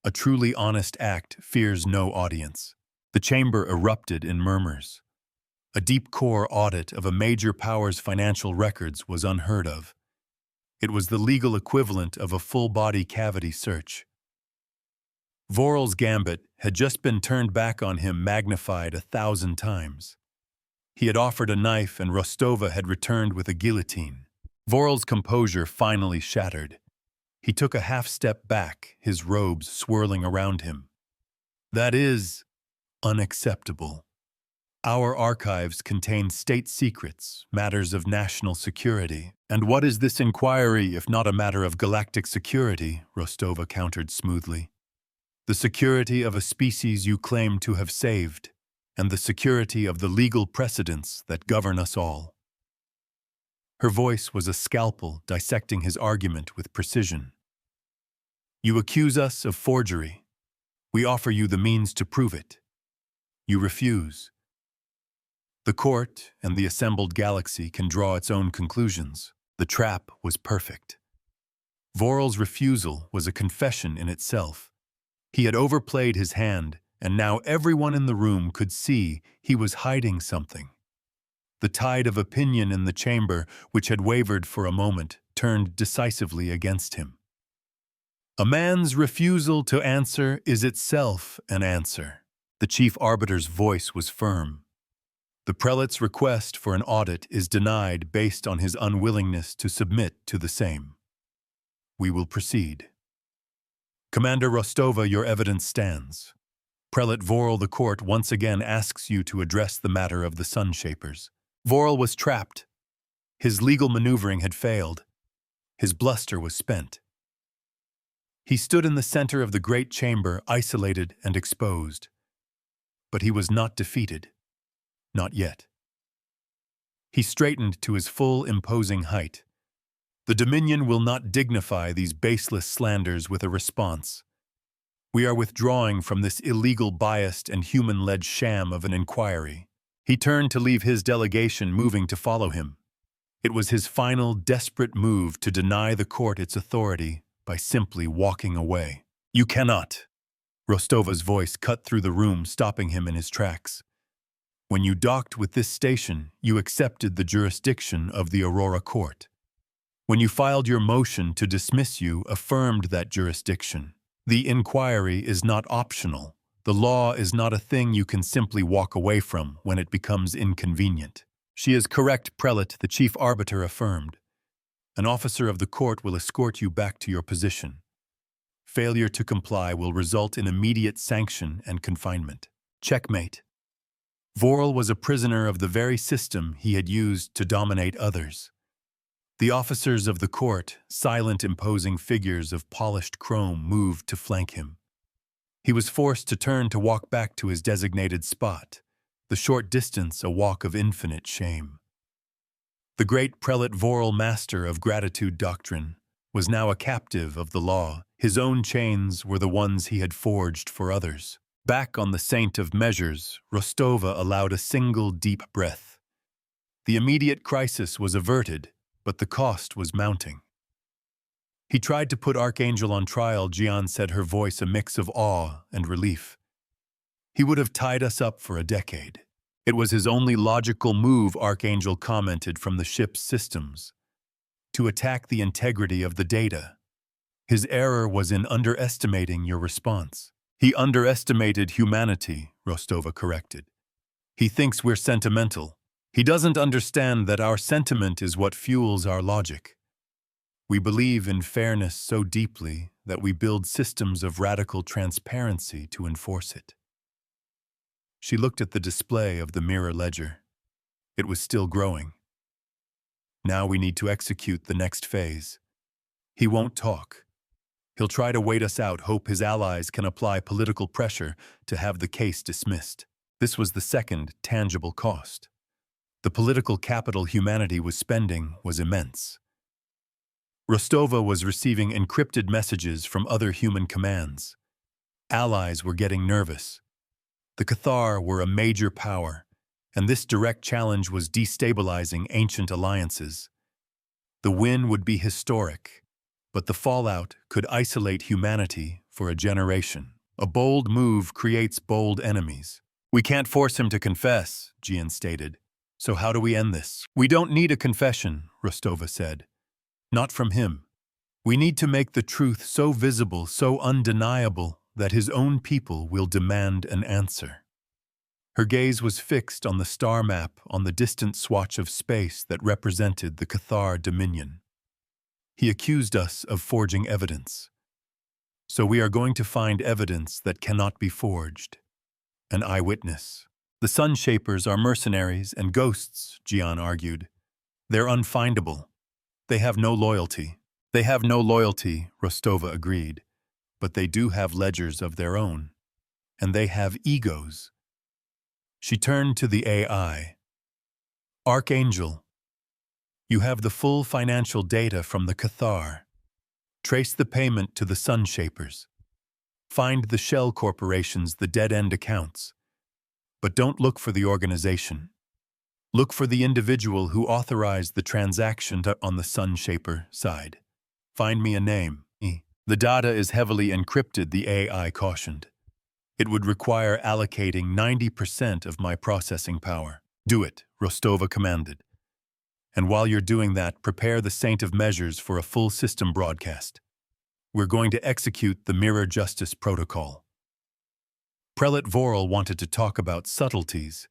A truly honest act fears no audience. The chamber erupted in murmurs. A deep core audit of a major power's financial records was unheard of. It was the legal equivalent of a full-body cavity search. Vorel's gambit had just been turned back on him, magnified 1,000 times. He had offered a knife and Rostova had returned with a guillotine. Vorel's composure finally shattered. He took a half-step back, his robes swirling around him. That is unacceptable. Our archives contain state secrets, matters of national security. And what is this inquiry if not a matter of galactic security? Rostova countered smoothly. The security of a species you claim to have saved, and the security of the legal precedents that govern us all. Her voice was a scalpel dissecting his argument with precision. You accuse us of forgery. We offer you the means to prove it. You refuse. The court and the assembled galaxy can draw its own conclusions. The trap was perfect. Vorel's refusal was a confession in itself. He had overplayed his hand, and now everyone in the room could see he was hiding something. The tide of opinion in the chamber, which had wavered for a moment, turned decisively against him. A man's refusal to answer is itself an answer. The chief arbiter's voice was firm. The prelate's request for an audit is denied based on his unwillingness to submit to the same. We will proceed. Commander Rostova, your evidence stands. Prelate Vorel, the court once again asks you to address the matter of the Sun Shapers. Vorel was trapped. His legal maneuvering had failed. His bluster was spent. He stood in the center of the great chamber, isolated and exposed. But he was not defeated. Not yet. He straightened to his full, imposing height. The Dominion will not dignify these baseless slanders with a response. We are withdrawing from this illegal, biased, and human-led sham of an inquiry. He turned to leave his delegation, moving to follow him. It was his final, desperate move to deny the court its authority by simply walking away. You cannot. Rostova's voice cut through the room, stopping him in his tracks. When you docked with this station, you accepted the jurisdiction of the Aurora Court. When you filed your motion to dismiss, you affirmed that jurisdiction. The inquiry is not optional. The law is not a thing you can simply walk away from when it becomes inconvenient. She is correct, Prelate, the chief arbiter affirmed. An officer of the court will escort you back to your position. Failure to comply will result in immediate sanction and confinement. Checkmate. Vorel was a prisoner of the very system he had used to dominate others. The officers of the court, silent, imposing figures of polished chrome, moved to flank him. He was forced to turn to walk back to his designated spot, the short distance a walk of infinite shame. The great Prelate Vorel, master of gratitude doctrine, was now a captive of the law. His own chains were the ones he had forged for others. Back on the Saint of Measures, Rostova allowed a single deep breath. The immediate crisis was averted, but the cost was mounting. He tried to put Archangel on trial, Jian said, her voice a mix of awe and relief. He would have tied us up for a decade. It was his only logical move, Archangel commented from the ship's systems, to attack the integrity of the data. His error was in underestimating your response. He underestimated humanity, Rostova corrected. He thinks we're sentimental. He doesn't understand that our sentiment is what fuels our logic. We believe in fairness so deeply that we build systems of radical transparency to enforce it. She looked at the display of the mirror ledger. It was still growing. Now we need to execute the next phase. He won't talk. He'll try to wait us out, hope his allies can apply political pressure to have the case dismissed. This was the second tangible cost. The political capital humanity was spending was immense. Rostova was receiving encrypted messages from other human commands. Allies were getting nervous. The Cathar were a major power, and this direct challenge was destabilizing ancient alliances. The win would be historic, but the fallout could isolate humanity for a generation. A bold move creates bold enemies. We can't force him to confess, Jian stated. So how do we end this? We don't need a confession, Rostova said. Not from him. We need to make the truth so visible, so undeniable, that his own people will demand an answer. Her gaze was fixed on the star map on the distant swatch of space that represented the Cathar Dominion. He accused us of forging evidence. So we are going to find evidence that cannot be forged. An eyewitness. The Sun Shapers are mercenaries and ghosts, Jian argued. They're unfindable. They have no loyalty. They have no loyalty, Rostova agreed. But they do have ledgers of their own. And they have egos. She turned to the AI. Archangel, you have the full financial data from the Cathar. Trace the payment to the Sun Shapers. Find the shell corporations, the dead-end accounts. But don't look for the organization. Look for the individual who authorized the transaction on the Sun Shaper side. Find me a name. The data is heavily encrypted, the AI cautioned. It would require allocating 90% of my processing power. Do it, Rostova commanded. And while you're doing that, prepare the Saint of Measures for a full system broadcast. We're going to execute the Mirror Justice Protocol. Prelate Vorel wanted to talk about subtleties.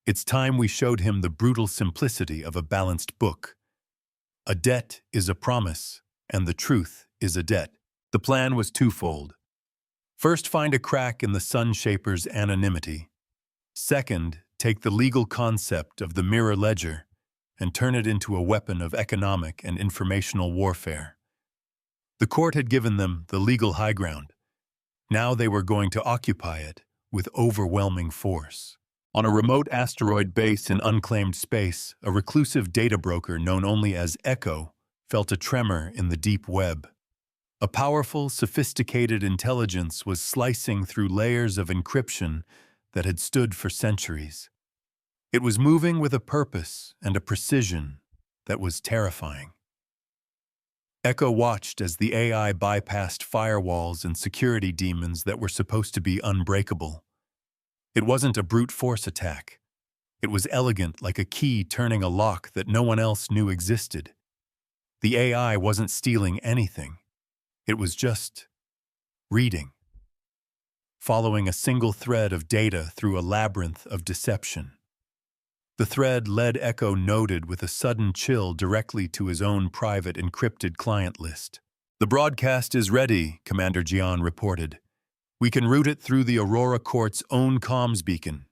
It's time we showed him the brutal simplicity of a balanced book. A debt is a promise, and the truth is a debt. The plan was twofold. First, find a crack in the Sun Shaper's anonymity. Second, take the legal concept of the mirror ledger and turn it into a weapon of economic and informational warfare. The court had given them the legal high ground. Now they were going to occupy it with overwhelming force. On a remote asteroid base in unclaimed space, a reclusive data broker known only as Echo felt a tremor in the deep web. A powerful, sophisticated intelligence was slicing through layers of encryption that had stood for centuries. It was moving with a purpose and a precision that was terrifying. Echo watched as the AI bypassed firewalls and security demons that were supposed to be unbreakable. It wasn't a brute force attack. It was elegant, like a key turning a lock that no one else knew existed. The AI wasn't stealing anything. It was just reading, following a single thread of data through a labyrinth of deception. The thread led Echo noted with a sudden chill directly to his own private encrypted client list. The broadcast is ready, Commander Jian reported. We can route it through the Aurora Court's own comms beacon.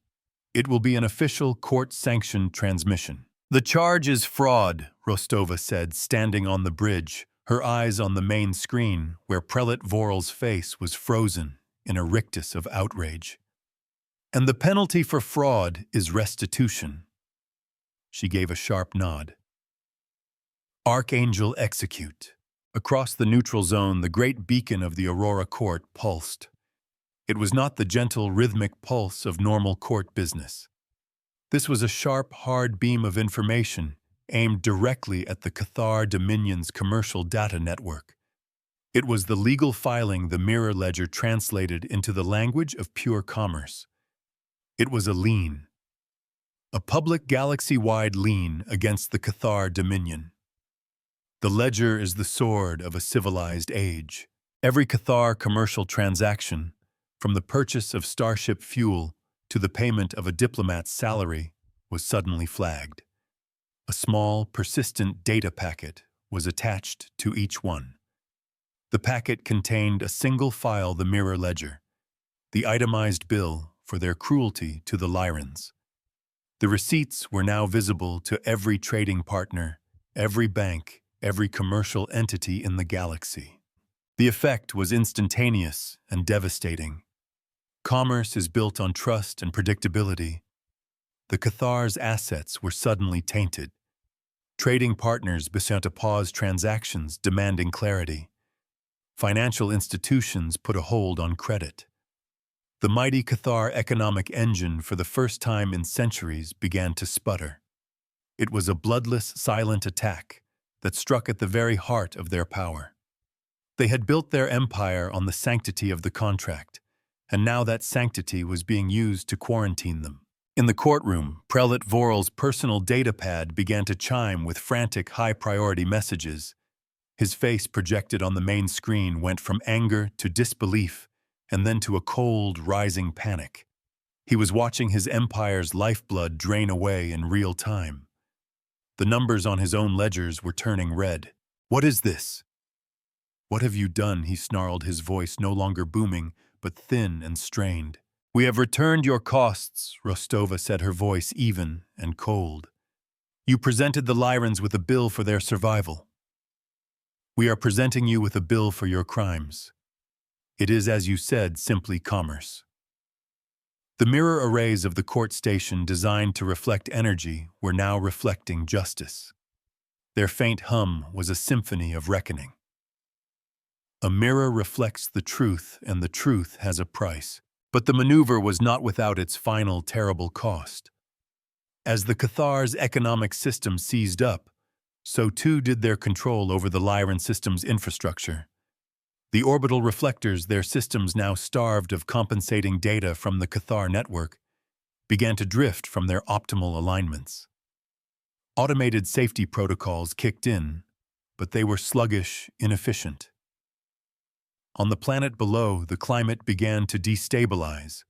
It will be an official court-sanctioned transmission. The charge is fraud, Rostova said, standing on the bridge, her eyes on the main screen where Prelate Vorel's face was frozen in a rictus of outrage. And the penalty for fraud is restitution. She gave a sharp nod. Archangel execute. Across the neutral zone, the great beacon of the Aurora Court pulsed. It was not the gentle, rhythmic pulse of normal court business. This was a sharp, hard beam of information aimed directly at the Cathar Dominion's commercial data network. It was the legal filing the Mirror Ledger translated into the language of pure commerce. It was a lien. A public galaxy-wide lien against the Cathar Dominion. The ledger is the sword of a civilized age. Every Cathar commercial transaction, from the purchase of starship fuel to the payment of a diplomat's salary, was suddenly flagged. A small, persistent data packet was attached to each one. The packet contained a single file, the Mirror Ledger, the itemized bill for their cruelty to the Lyrans. The receipts were now visible to every trading partner, every bank, every commercial entity in the galaxy. The effect was instantaneous and devastating. Commerce is built on trust and predictability. The Cathar's assets were suddenly tainted. Trading partners began to pause transactions, demanding clarity. Financial institutions put a hold on credit. The mighty Cathar economic engine, for the first time in centuries, began to sputter. It was a bloodless, silent attack that struck at the very heart of their power. They had built their empire on the sanctity of the contract, and now that sanctity was being used to quarantine them. In the courtroom, Prelate Voral's personal datapad began to chime with frantic, high-priority messages. His face projected on the main screen went from anger to disbelief, and then to a cold, rising panic. He was watching his empire's lifeblood drain away in real time. The numbers on his own ledgers were turning red. "What is this? What have you done?" he snarled, his voice no longer booming, but thin and strained. "We have returned your costs," Rostova said, her voice even and cold. "You presented the Lyrans with a bill for their survival. We are presenting you with a bill for your crimes. It is, as you said, simply commerce." The mirror arrays of the court station, designed to reflect energy, were now reflecting justice. Their faint hum was a symphony of reckoning. A mirror reflects the truth, and the truth has a price. But the maneuver was not without its final terrible cost. As the Cathar's economic system seized up, so too did their control over the Lyran system's infrastructure. The orbital reflectors, their systems now starved of compensating data from the Cathar network, began to drift from their optimal alignments. Automated safety protocols kicked in, but they were sluggish, inefficient. On the planet below, the climate began to destabilize.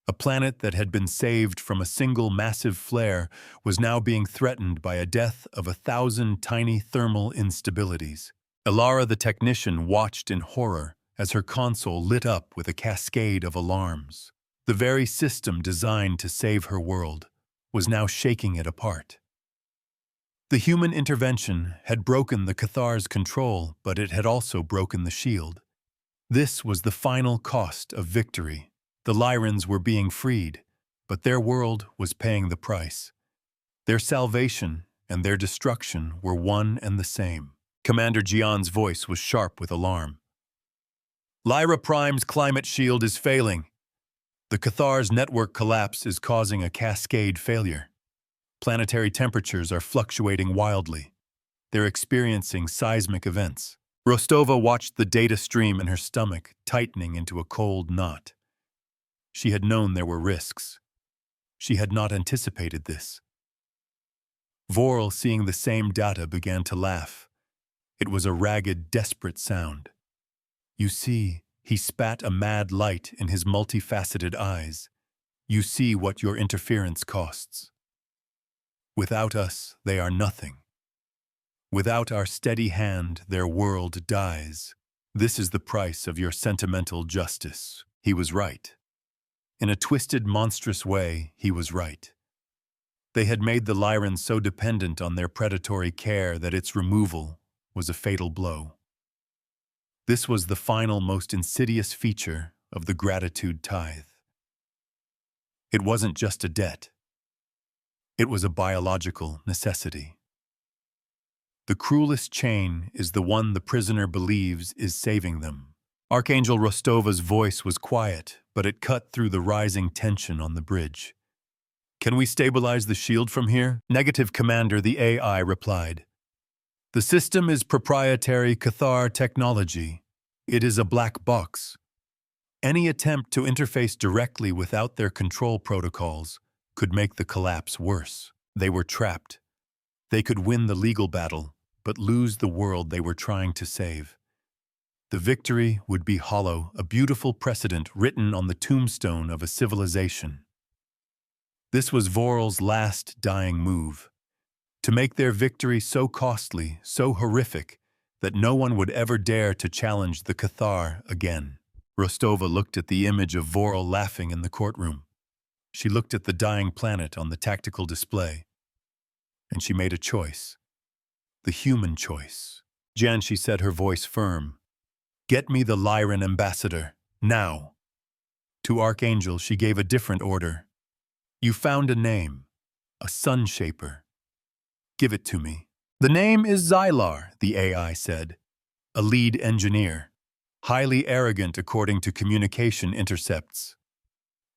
A planet that had been saved from a single massive flare was now being threatened by a death of 1,000 tiny thermal instabilities. Elara the technician watched in horror as her console lit up with a cascade of alarms. The very system designed to save her world was now shaking it apart. The human intervention had broken the Cathar's control, but it had also broken the shield. This was the final cost of victory. The Lyrans were being freed, but their world was paying the price. Their salvation and their destruction were one and the same. Commander Jian's voice was sharp with alarm. "Lyra Prime's climate shield is failing. The Cathar's network collapse is causing a cascade failure. Planetary temperatures are fluctuating wildly. They're experiencing seismic events." Rostova watched the data stream in her stomach tightening into a cold knot. She had known there were risks. She had not anticipated this. Voral, seeing the same data, began to laugh. It was a ragged, desperate sound. "You see," he spat a mad light in his multifaceted eyes. "You see what your interference costs. Without us, they are nothing. Without our steady hand, their world dies. This is the price of your sentimental justice." He was right. In a twisted, monstrous way, he was right. They had made the Lyrans so dependent on their predatory care that its removal was a fatal blow. This was the final, most insidious feature of the gratitude tithe. It wasn't just a debt. It was a biological necessity. The cruelest chain is the one the prisoner believes is saving them. Archangel Rostova's voice was quiet, but it cut through the rising tension on the bridge. "Can we stabilize the shield from here?" "Negative, Commander," the AI replied. "The system is proprietary Cathar technology. It is a black box. Any attempt to interface directly without their control protocols could make the collapse worse." They were trapped. They could win the legal battle, but lose the world they were trying to save. The victory would be hollow, a beautiful precedent written on the tombstone of a civilization. This was Voral's last dying move, to make their victory so costly, so horrific, that no one would ever dare to challenge the Cathar again. Rostova looked at the image of Voral laughing in the courtroom. She looked at the dying planet on the tactical display, and she made a choice. The human choice. "Jan," she said, her voice firm, "get me the Lyran ambassador, now." To Archangel, she gave a different order. "You found a name. A sun shaper. Give it to me. The name is Xylar, the AI said. A lead engineer. Highly arrogant according to communication intercepts.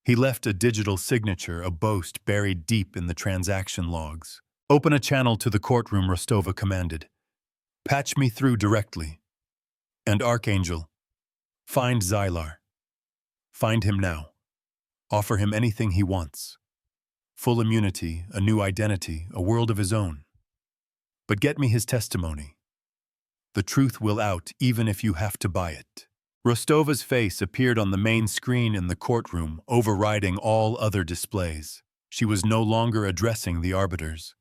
He left a digital signature, a boast buried deep in the transaction logs. Open a channel to the courtroom, Rostova commanded. Patch me through directly. And Archangel, find Xylar. Find him now. Offer him anything he wants. Full immunity, a new identity, a world of his own. But get me his testimony. The truth will out, even if you have to buy it. Rostova's face appeared on the main screen in the courtroom, overriding all other displays. She was no longer addressing the arbiters.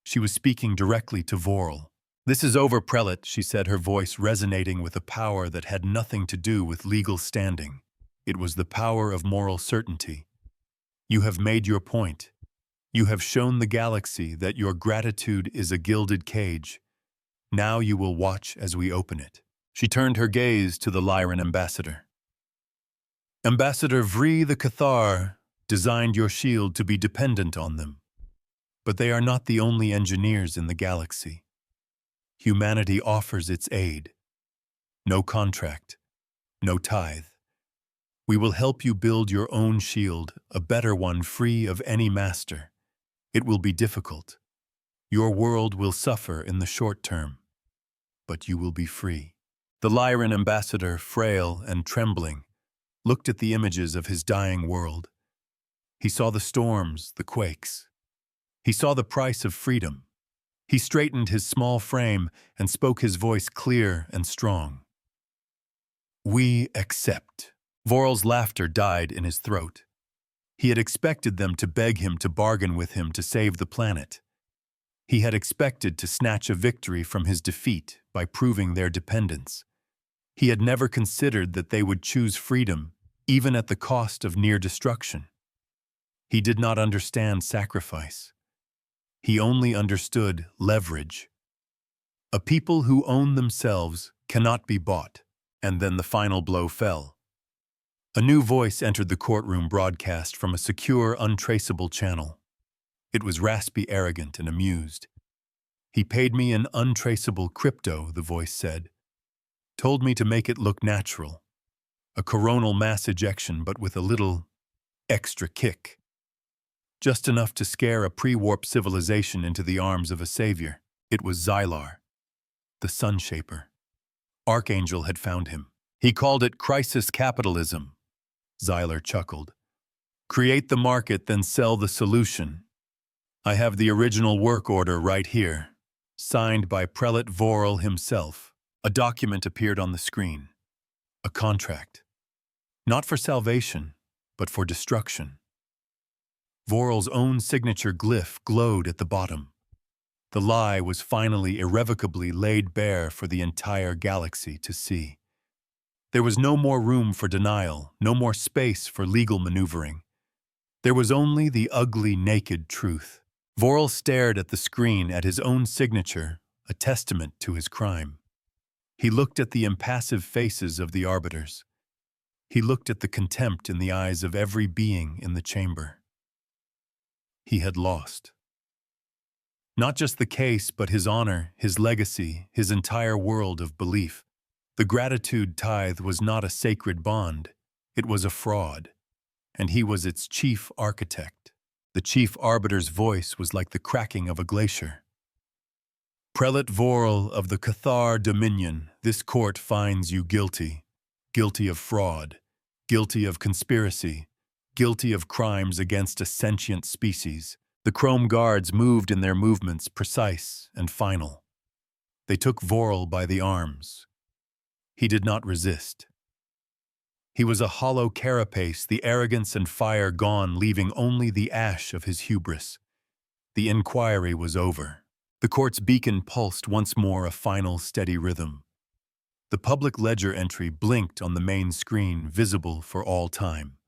She was speaking directly to Vorel. This is over, Prelate, she said, her voice resonating with a power that had nothing to do with legal standing. It was the power of moral certainty. You have made your point. You have shown the galaxy that your gratitude is a gilded cage. Now you will watch as we open it. She turned her gaze to the Lyran ambassador. Ambassador Vri the Cathar designed your shield to be dependent on them. But they are not the only engineers in the galaxy. Humanity offers its aid. No contract, no tithe. We will help you build your own shield, a better one free of any master. It will be difficult. Your world will suffer in the short term, but you will be free. The Lyran ambassador, frail and trembling, looked at the images of his dying world. He saw the storms, the quakes. He saw the price of freedom. He straightened his small frame and spoke his voice clear and strong. We accept. Vorel's laughter died in his throat. He had expected them to beg him to bargain with him to save the planet. He had expected to snatch a victory from his defeat by proving their dependence. He had never considered that they would choose freedom, even at the cost of near destruction. He did not understand sacrifice. He only understood leverage. A people who own themselves cannot be bought. And then the final blow fell. A new voice entered the courtroom, broadcast from a secure, untraceable channel. It was raspy, arrogant, and amused. He paid me an untraceable crypto, the voice said. Told me to make it look natural. A coronal mass ejection, but with a little extra kick. Just enough to scare a pre-warp civilization into the arms of a savior. It was Xylar, the sun shaper. Archangel had found him. He called it crisis capitalism. Xylar chuckled. Create the market, then sell the solution. I have the original work order right here, signed by Prelate Vorel himself. A document appeared on the screen. A contract. Not for salvation, but for destruction. Vorel's own signature glyph glowed at the bottom. The lie was finally irrevocably laid bare for the entire galaxy to see. There was no more room for denial, no more space for legal maneuvering. There was only the ugly, naked truth. Vorel stared at the screen, at his own signature, a testament to his crime. He looked at the impassive faces of the arbiters. He looked at the contempt in the eyes of every being in the chamber. He had lost. Not just the case, but his honor, his legacy, his entire world of belief. The gratitude tithe was not a sacred bond. It was a fraud. And he was its chief architect. The chief arbiter's voice was like the cracking of a glacier. Prelate Vorel of the Cathar Dominion, this court finds you guilty. Guilty of fraud. Guilty of conspiracy. Guilty of crimes against a sentient species. The Chrome Guards moved in their movements, precise and final. They took Vorel by the arms. He did not resist. He was a hollow carapace, the arrogance and fire gone, leaving only the ash of his hubris. The inquiry was over. The court's beacon pulsed once more, a final steady rhythm. The public ledger entry blinked on the main screen, visible for all time.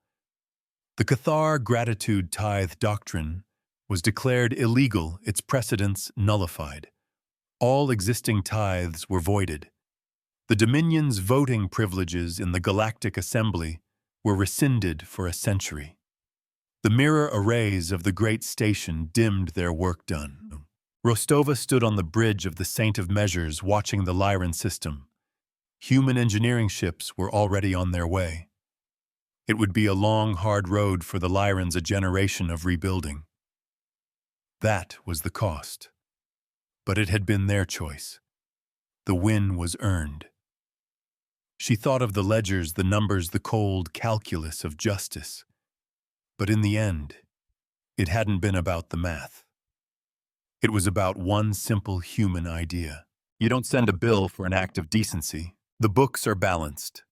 The Cathar gratitude tithe doctrine was declared illegal, its precedents nullified. All existing tithes were voided. The Dominion's voting privileges in the Galactic Assembly were rescinded for a century. The mirror arrays of the great station dimmed their work done. Rostova stood on the bridge of the Saint of Measures watching the Lyran system. Human engineering ships were already on their way. It would be a long, hard road for the Lyrans, a generation of rebuilding. That was the cost. But it had been their choice. The win was earned. She thought of the ledgers, the numbers, the cold calculus of justice. But in the end, it hadn't been about the math. It was about one simple human idea. You don't send a bill for an act of decency. The books are balanced.